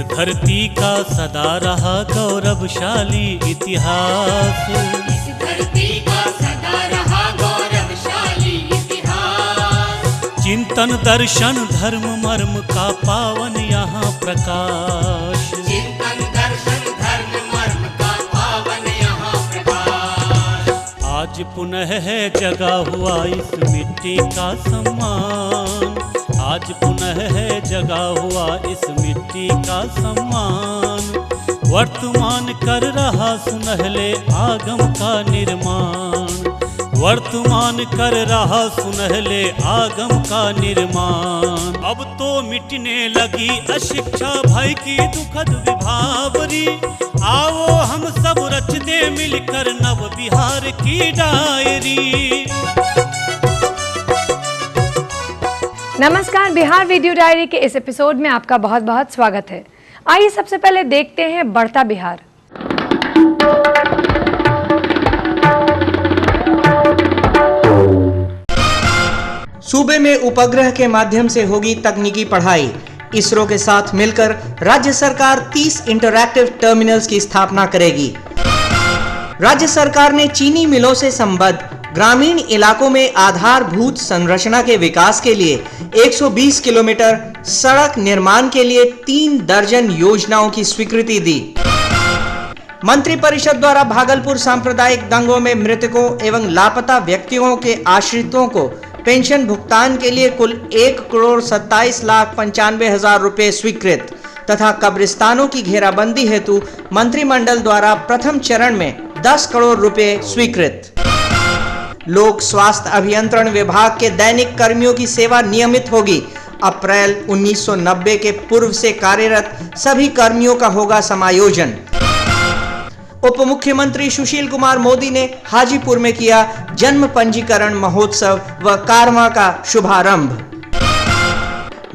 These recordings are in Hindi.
धरती का सदा रहा गौरवशाली इतिहास। इस धरती का सदा रहा गौरवशाली इतिहास। चिंतन दर्शन धर्म मर्म का पावन यहाँ प्रकाश। चिंतन दर्शन धर्म मर्म का पावन यहाँ प्रकाश। आज पुनः है जगा हुआ इस मिट्टी का सम्मान। आज पुनः है जगा हुआ इस मिट्टी का सम्मान। वर्तमान कर रहा सुनहले आगम का निर्माण। वर्तमान कर रहा सुनहले आगम का निर्माण। अब तो मिटने लगी अशिक्षा भय की दुखद विभावरी। आओ हम सब रच दे मिलकर नव बिहार की डायरी। नमस्कार, बिहार वीडियो डायरी के इस एपिसोड में आपका बहुत बहुत स्वागत है। आइए सबसे पहले देखते हैं बढ़ता बिहार। सूबे में उपग्रह के माध्यम से होगी तकनीकी पढ़ाई। इसरो के साथ मिलकर राज्य सरकार 30 इंटरैक्टिव टर्मिनल्स की स्थापना करेगी। राज्य सरकार ने चीनी मिलों से संबद्ध ग्रामीण इलाकों में आधारभूत संरचना के विकास के लिए 120 किलोमीटर सड़क निर्माण के लिए 3 दर्जन योजनाओं की स्वीकृति दी। मंत्रिपरिषद द्वारा भागलपुर सांप्रदायिक दंगों में मृतकों एवं लापता व्यक्तियों के आश्रितों को पेंशन भुगतान के लिए कुल 1,27,95,000 रुपए स्वीकृत तथा कब्रिस्तानों की घेराबंदी हेतु मंत्रिमंडल द्वारा प्रथम चरण में 10 करोड़ रुपए स्वीकृत। लोक स्वास्थ्य अभियंत्रण विभाग के दैनिक कर्मियों की सेवा नियमित होगी। अप्रैल 1990 के पूर्व से कार्यरत सभी कर्मियों का होगा समायोजन। उप मुख्यमंत्री सुशील कुमार मोदी ने हाजीपुर में किया जन्म पंजीकरण महोत्सव व कारवां का शुभारंभ।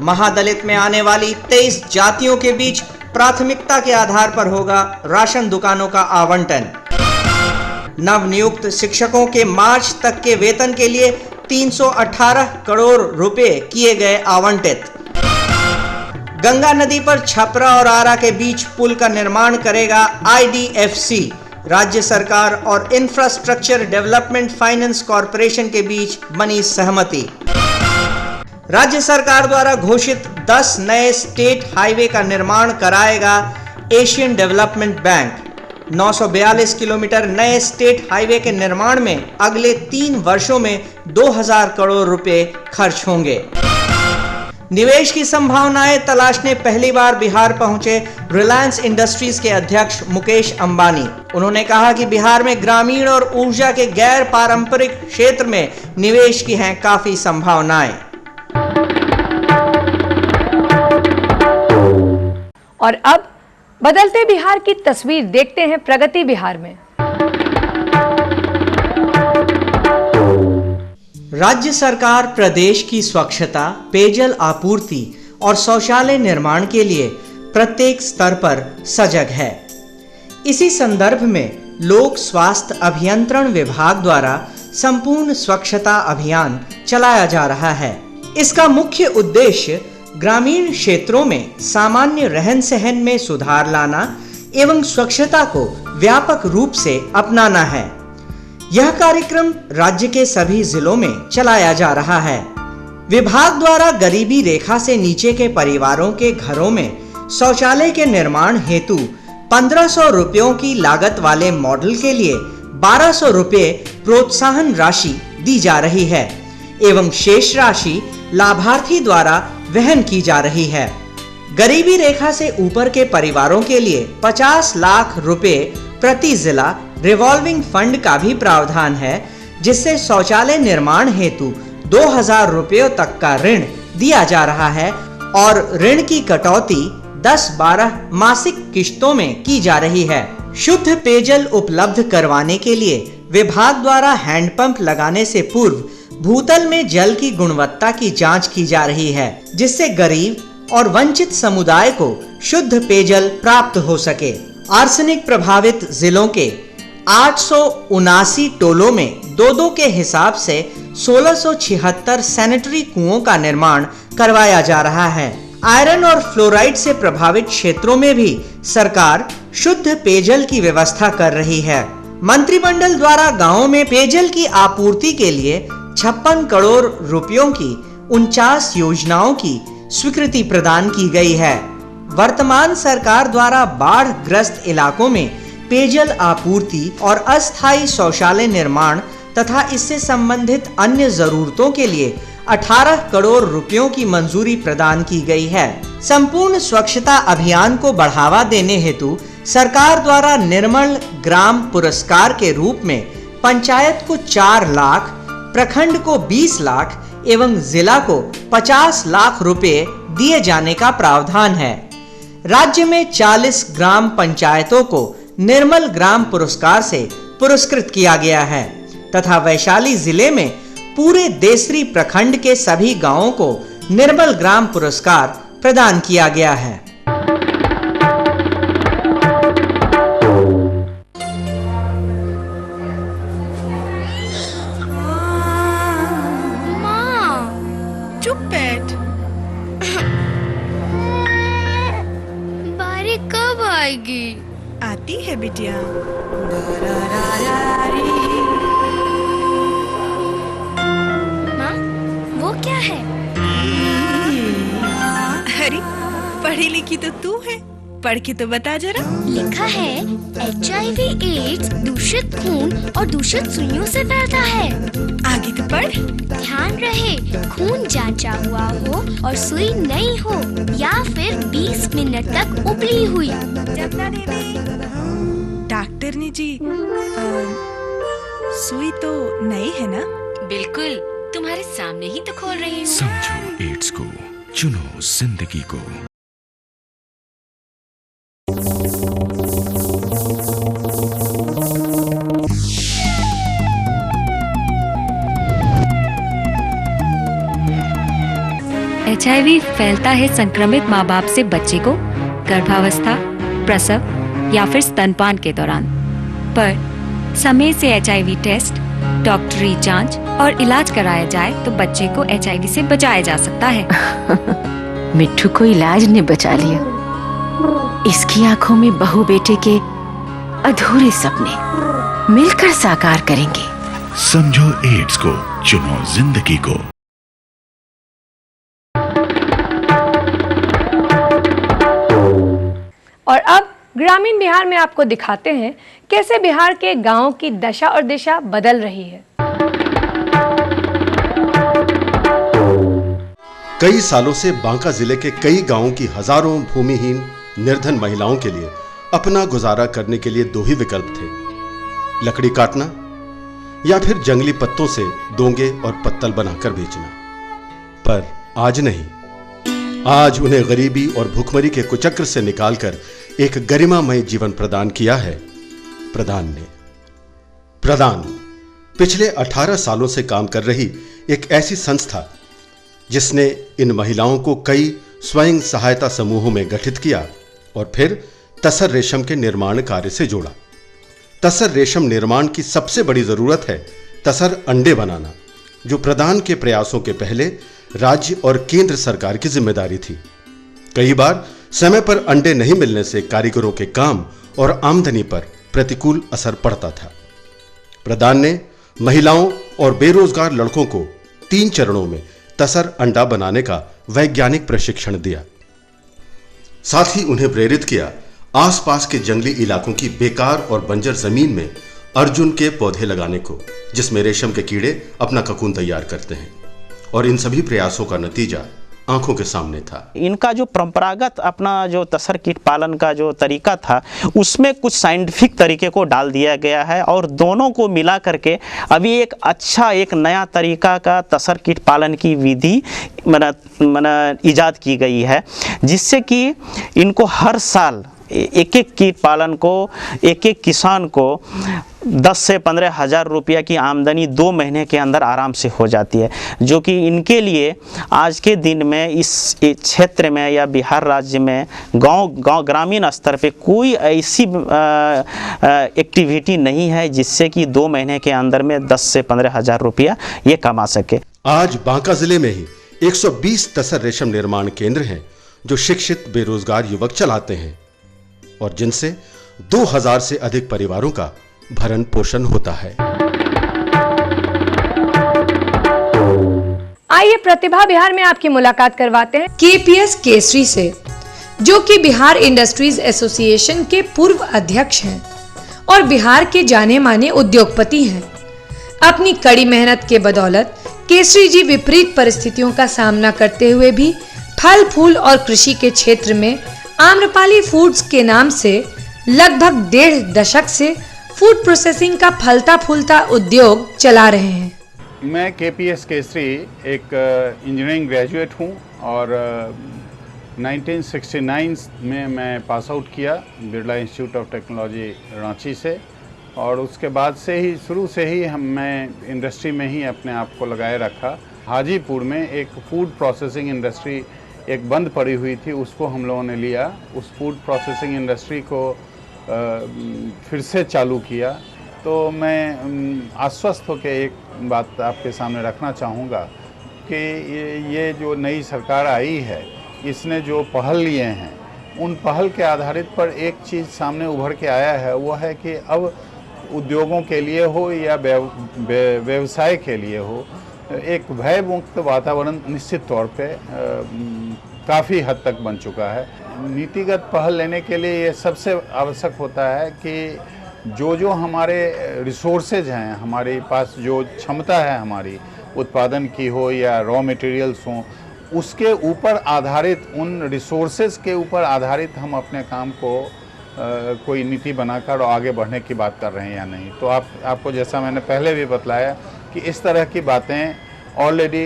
महादलित में आने वाली 23 जातियों के बीच प्राथमिकता के आधार पर होगा राशन दुकानों का आवंटन। नवनियुक्त शिक्षकों के मार्च तक के वेतन के लिए 318 करोड़ रुपए किए गए आवंटित। गंगा नदी पर छपरा और आरा के बीच पुल का निर्माण करेगा IDFC। राज्य सरकार और इंफ्रास्ट्रक्चर डेवलपमेंट फाइनेंस कॉरपोरेशन के बीच बनी सहमति। राज्य सरकार द्वारा घोषित 10 नए स्टेट हाईवे का निर्माण कराएगा एशियन डेवलपमेंट बैंक। 942 किलोमीटर नए स्टेट हाईवे के निर्माण में अगले 3 वर्षों में 2000 करोड़ रुपए खर्च होंगे। निवेश की संभावनाएं तलाशने पहली बार बिहार पहुंचे रिलायंस इंडस्ट्रीज के अध्यक्ष मुकेश अंबानी। उन्होंने कहा कि बिहार में ग्रामीण और ऊर्जा के गैर पारंपरिक क्षेत्र में निवेश की हैं काफी संभावनाएं। और अब बदलते बिहार की तस्वीर देखते हैं प्रगति बिहार में। राज्य सरकार प्रदेश की स्वच्छता, पेयजल आपूर्ति और शौचालय निर्माण के लिए प्रत्येक स्तर पर सजग है। इसी संदर्भ में लोक स्वास्थ्य अभियंत्रण विभाग द्वारा संपूर्ण स्वच्छता अभियान चलाया जा रहा है। इसका मुख्य उद्देश्य ग्रामीण क्षेत्रों में सामान्य रहन सहन में सुधार लाना एवं स्वच्छता को व्यापक रूप से अपनाना है। यह कार्यक्रम राज्य के सभी जिलों में चलाया जा रहा है। विभाग द्वारा गरीबी रेखा से नीचे के परिवारों के घरों में शौचालय के निर्माण हेतु 1500 रुपयों की लागत वाले मॉडल के लिए 1200 रुपये प्रोत्साहन राशि दी जा रही है एवं शेष राशि लाभार्थी द्वारा वहन की जा रही है। गरीबी रेखा से ऊपर के परिवारों के लिए 50 लाख रुपए प्रति जिला रिवॉल्विंग फंड का भी प्रावधान है, जिससे शौचालय निर्माण हेतु 2000 रुपयों तक का ऋण दिया जा रहा है और ऋण की कटौती 10-12 मासिक किश्तों में की जा रही है। शुद्ध पेयजल उपलब्ध करवाने के लिए विभाग द्वारा हैंडपंप लगाने से पूर्व भूतल में जल की गुणवत्ता की जांच की जा रही है, जिससे गरीब और वंचित समुदाय को शुद्ध पेयजल प्राप्त हो सके। आर्सेनिक प्रभावित जिलों के 879 टोलों में 2-2 के हिसाब से 1676 सैनिटरी कुओं का निर्माण करवाया जा रहा है। आयरन और फ्लोराइड से प्रभावित क्षेत्रों में भी सरकार शुद्ध पेयजल की व्यवस्था कर रही है। मंत्रिमंडल द्वारा गांवों में पेयजल की आपूर्ति के लिए 56 करोड़ रुपयों की 49 योजनाओं की स्वीकृति प्रदान की गई है। वर्तमान सरकार द्वारा बाढ़ ग्रस्त इलाकों में पेयजल आपूर्ति और अस्थायी शौचालय निर्माण तथा इससे संबंधित अन्य जरूरतों के लिए 18 करोड़ रुपयों की मंजूरी प्रदान की गई है। संपूर्ण स्वच्छता अभियान को बढ़ावा देने हेतु सरकार द्वारा निर्मल ग्राम पुरस्कार के रूप में पंचायत को 4 लाख, प्रखंड को 20 लाख एवं जिला को 50 लाख रुपए दिए जाने का प्रावधान है। राज्य में 40 ग्राम पंचायतों को निर्मल ग्राम पुरस्कार से पुरस्कृत किया गया है तथा वैशाली जिले में पूरे देसरी प्रखंड के सभी गांवों को निर्मल ग्राम पुरस्कार प्रदान किया गया है। माँ, चुप बैठ। बारिश कब आएगी? आती है बिटिया। माँ, वो क्या है? अरे, पढ़ी लिखी तो तू है, पढ़ के तो बता जरा। लिखा है HIV एड्स दूषित खून और दूषित सुइयों से फैलता है। आगे तो पढ़। ध्यान रहे, खून जांचा हुआ हो और सुई नई हो या फिर 20 मिनट तक उबली हुई। जपना दीदी, डॉक्टर ने जी सुई तो नई है ना? बिल्कुल, तुम्हारे सामने ही तो खोल रही हूँ। समझो एड्स को, चुनो जिंदगी को। HIV फैलता है संक्रमित माँ बाप से बच्चे को गर्भावस्था, प्रसव या फिर स्तनपान के दौरान। पर समय से HIV टेस्ट, डॉक्टरी जांच और इलाज कराया जाए तो बच्चे को HIV से बचाया जा सकता है। मिट्ठू को इलाज ने बचा लिया। इसकी आंखों में बहू बेटे के अधूरे सपने मिलकर साकार करेंगे। समझो एड्स को, चुनो जिंदगी को। और अब ग्रामीण बिहार में आपको दिखाते हैं कैसे बिहार के गांवों की दशा और दिशा बदल रही है। कई सालों से बांका जिले के कई गांवों की हजारों भूमिहीन निर्धन महिलाओं के लिए अपना गुजारा करने के लिए 2 ही विकल्प थे, लकड़ी काटना या फिर जंगली पत्तों से डोंगे और पत्तल बनाकर बेचना। पर आज नहीं, आज उन्हें गरीबी और भूखमरी के कुचक्र से निकालकर एक गरिमामय जीवन प्रदान किया है प्रधान ने। प्रधान पिछले 18 सालों से काम कर रही एक ऐसी संस्था जिसने इन महिलाओं को कई स्वयं सहायता समूहों में गठित किया और फिर तसर रेशम के निर्माण कार्य से जोड़ा। तसर रेशम निर्माण की सबसे बड़ी जरूरत है तसर अंडे बनाना, जो प्रधान के प्रयासों के पहले राज्य और केंद्र सरकार की जिम्मेदारी थी। कई बार समय पर अंडे नहीं मिलने से कारीगरों के काम और आमदनी पर प्रतिकूल असर पड़ता था। प्रधान ने महिलाओं और बेरोजगार लड़कों को 3 चरणों में तसर अंडा बनाने का वैज्ञानिक प्रशिक्षण दिया। साथ ही उन्हें प्रेरित किया आसपास के जंगली इलाकों की बेकार और बंजर जमीन में अर्जुन के पौधे लगाने को, जिसमें रेशम के कीड़े अपना ककून तैयार करते हैं। और इन सभी प्रयासों का नतीजा आंखों के सामने था। इनका जो परंपरागत अपना जो तसर कीट पालन का जो तरीका था, उसमें कुछ साइंटिफिक तरीके को डाल दिया गया है और दोनों को मिला करके अभी एक अच्छा एक नया तरीका का तसर कीट पालन की विधि इजाद की गई है, जिससे कि इनको हर साल एक कीट पालन को एक किसान को 10 से 15 हज़ार रुपया की आमदनी 2 महीने के अंदर आराम से हो जाती है, जो कि इनके लिए आज के दिन में इस क्षेत्र में या बिहार राज्य में गांव ग्रामीण स्तर पे कोई ऐसी एक्टिविटी नहीं है जिससे कि 2 महीने के अंदर में 10 से 15 हज़ार रुपया ये कमा सके। आज बांका जिले में ही 120 तसर रेशम निर्माण केंद्र हैं जो शिक्षित बेरोजगार युवक चलाते हैं और जिनसे 2000 से अधिक परिवारों का भरण पोषण होता है। आइए प्रतिभा बिहार में आपकी मुलाकात करवाते हैं केपीएस केसरी से, जो कि बिहार इंडस्ट्रीज एसोसिएशन के पूर्व अध्यक्ष हैं और बिहार के जाने माने उद्योगपति हैं। अपनी कड़ी मेहनत के बदौलत केसरी जी विपरीत परिस्थितियों का सामना करते हुए भी फल फूल और कृषि के क्षेत्र में आम्रपाली फूड्स के नाम से लगभग 1.5 दशक से फूड प्रोसेसिंग का फलता फूलता उद्योग चला रहे हैं। मैं केपीएस केसरी एक इंजीनियरिंग ग्रेजुएट हूं और 1969 में मैं पास आउट किया Birla institute of technology Ranchi से, और उसके बाद से ही शुरू से ही मैं इंडस्ट्री में ही अपने आप को लगाए रखा। हाजीपुर में एक फूड प्रोसेसिंग इंडस्ट्री एक बंद पड़ी हुई थी, उसको हम लोगों ने लिया, उस फूड प्रोसेसिंग इंडस्ट्री को फिर से चालू किया। तो मैं आश्वस्त होकर एक बात आपके सामने रखना चाहूँगा कि ये जो नई सरकार आई है, इसने जो पहल लिए हैं, उन पहल के आधारित पर एक चीज़ सामने उभर के आया है, वो है कि अब उद्योगों के लिए हो या व्यवसाय के लिए हो, एक भय मुक्त वातावरण निश्चित तौर पे काफ़ी हद तक बन चुका है। नीतिगत पहल लेने के लिए ये सबसे आवश्यक होता है कि जो हमारे रिसोर्सेज हैं, हमारे पास जो क्षमता है हमारी उत्पादन की हो या रॉ मटेरियल्स हों, उसके ऊपर आधारित, उन रिसोर्सेज के ऊपर आधारित हम अपने काम को कोई नीति बनाकर आगे बढ़ने की बात कर रहे हैं या नहीं। तो आपको जैसा मैंने पहले भी बतलाया कि इस तरह की बातें ऑलरेडी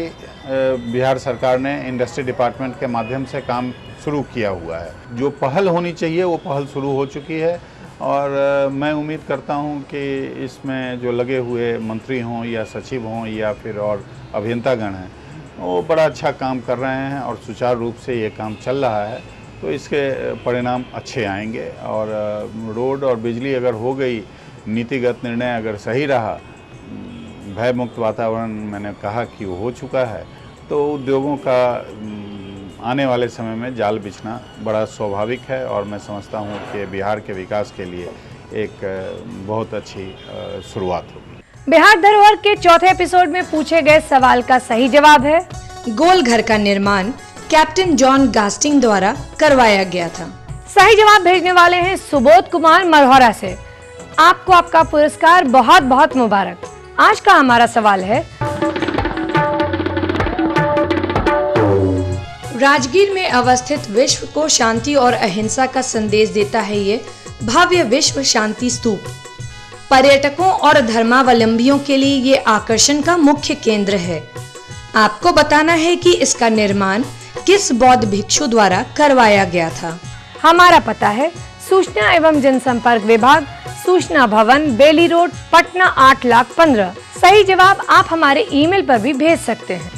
बिहार सरकार ने इंडस्ट्री डिपार्टमेंट के माध्यम से काम शुरू किया हुआ है। जो पहल होनी चाहिए वो पहल शुरू हो चुकी है और मैं उम्मीद करता हूं कि इसमें जो लगे हुए मंत्री हों या सचिव हों या फिर और अभियंतागण हैं, वो बड़ा अच्छा काम कर रहे हैं और सुचारू रूप से ये काम चल रहा है। तो इसके परिणाम अच्छे आएंगे और रोड और बिजली अगर हो गई, नीतिगत निर्णय अगर सही रहा, भय मुक्त वातावरण मैंने कहा कि वो हो चुका है, तो उद्योगों का आने वाले समय में जाल बिछना बड़ा स्वाभाविक है और मैं समझता हूँ कि बिहार के विकास के लिए एक बहुत अच्छी शुरुआत होगी। बिहार धरोहर के चौथे एपिसोड में पूछे गए सवाल का सही जवाब है गोल घर का निर्माण कैप्टन जॉन गास्टिंग द्वारा करवाया गया था। सही जवाब भेजने वाले हैं सुबोध कुमार मरहौरा से। आपको आपका पुरस्कार बहुत बहुत मुबारक। आज का हमारा सवाल है, राजगीर में अवस्थित विश्व को शांति और अहिंसा का संदेश देता है ये भव्य विश्व शांति स्तूप। पर्यटकों और धर्मावलंबियों के लिए ये आकर्षण का मुख्य केंद्र है। आपको बताना है कि इसका निर्माण किस बौद्ध भिक्षु द्वारा करवाया गया था। हमारा पता है सूचना एवं जनसंपर्क विभाग, सूचना भवन, बेली रोड, पटना 8,15,000। सही जवाब आप हमारे ईमेल पर भी भेज सकते हैं।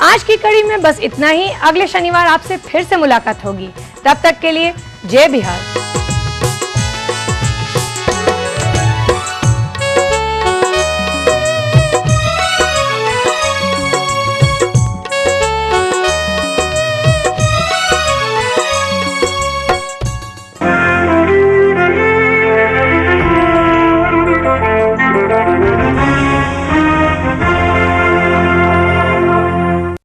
आज की कड़ी में बस इतना ही। अगले शनिवार आपसे फिर से मुलाकात होगी। तब तक के लिए जय बिहार।